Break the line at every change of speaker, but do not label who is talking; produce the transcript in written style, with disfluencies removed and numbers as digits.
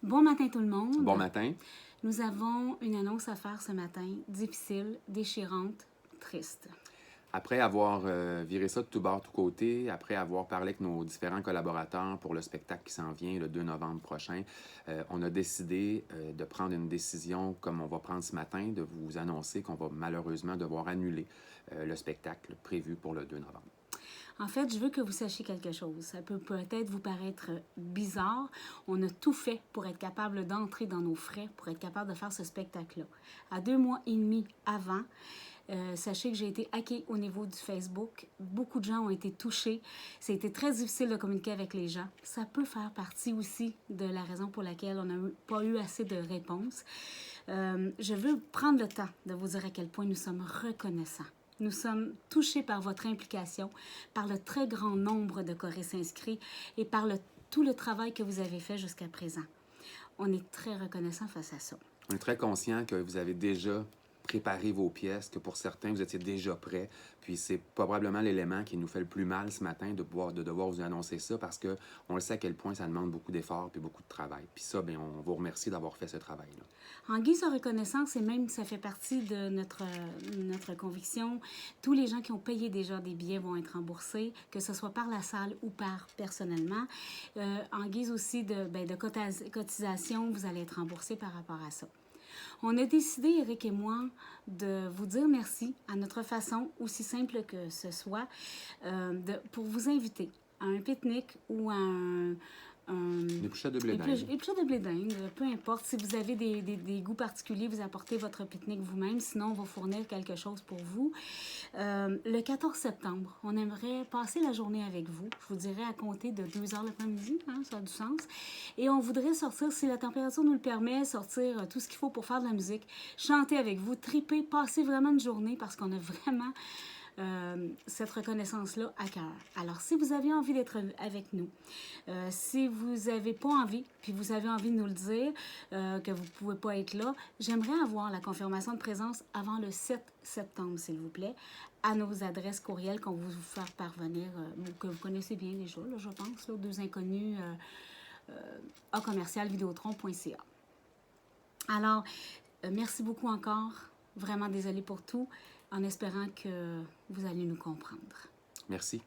Bon matin tout le monde.
Bon matin.
Nous avons une annonce à faire ce matin, difficile, déchirante, triste.
Après avoir viré ça de tout bord, tout côté, après avoir parlé avec nos différents collaborateurs pour le spectacle qui s'en vient le 2 novembre prochain, on a décidé de prendre une décision comme on va prendre ce matin, de vous annoncer qu'on va malheureusement devoir annuler le spectacle prévu pour le 2 novembre.
En fait, je veux que vous sachiez quelque chose. Ça peut peut-être vous paraître bizarre. On a tout fait pour être capable d'entrer dans nos frais, pour être capable de faire ce spectacle-là. À 2 mois et demi avant, sachez que j'ai été hackée au niveau du Facebook. Beaucoup de gens ont été touchés. C'était très difficile de communiquer avec les gens. Ça peut faire partie aussi de la raison pour laquelle on n'a pas eu assez de réponses. Je veux prendre le temps de vous dire à quel point nous sommes reconnaissants. Nous sommes touchés par votre implication, par le très grand nombre de choristes inscrits et par tout le travail que vous avez fait jusqu'à présent. On est très reconnaissants face à ça.
On est très conscient que vous avez déjà préparé vos pièces, que pour certains, vous étiez déjà prêts. Puis c'est probablement l'élément qui nous fait le plus mal ce matin de devoir vous annoncer ça parce qu'on le sait à quel point ça demande beaucoup d'efforts et beaucoup de travail. Puis ça, bien, on vous remercie d'avoir fait ce travail-là.
En guise de reconnaissance, et même ça fait partie de notre conviction, tous les gens qui ont payé déjà des billets vont être remboursés, que ce soit par la salle ou par personnellement. En guise aussi de cotisation, vous allez être remboursés par rapport à ça. On a décidé, Eric et moi, de vous dire merci à notre façon, aussi simple que ce soit, pour vous inviter à un pique-nique ou à
Une épluchette de blé d'Inde.
Épluchette de blé d'Inde, peu importe. Si vous avez des goûts particuliers, vous apportez votre pique-nique vous-même. Sinon, on va fournir quelque chose pour vous. Le 14 septembre, on aimerait passer la journée avec vous. Je vous dirais à compter de 2 heures l'après-midi, hein, ça a du sens. Et on voudrait sortir, si la température nous le permet, sortir tout ce qu'il faut pour faire de la musique, chanter avec vous, triper, passer vraiment une journée parce qu'on a vraiment cette reconnaissance-là à cœur. Alors, si vous avez envie d'être avec nous, si vous n'avez pas envie, puis vous avez envie de nous le dire, que vous ne pouvez pas être là, j'aimerais avoir la confirmation de présence avant le 7 septembre, s'il vous plaît, à nos adresses courriels qu'on va vous faire parvenir, que vous connaissez bien déjà, là, je pense, là, 2 inconnus @vidéotron.ca. Alors, merci beaucoup encore. Vraiment désolée pour tout, en espérant que vous allez nous comprendre.
Merci.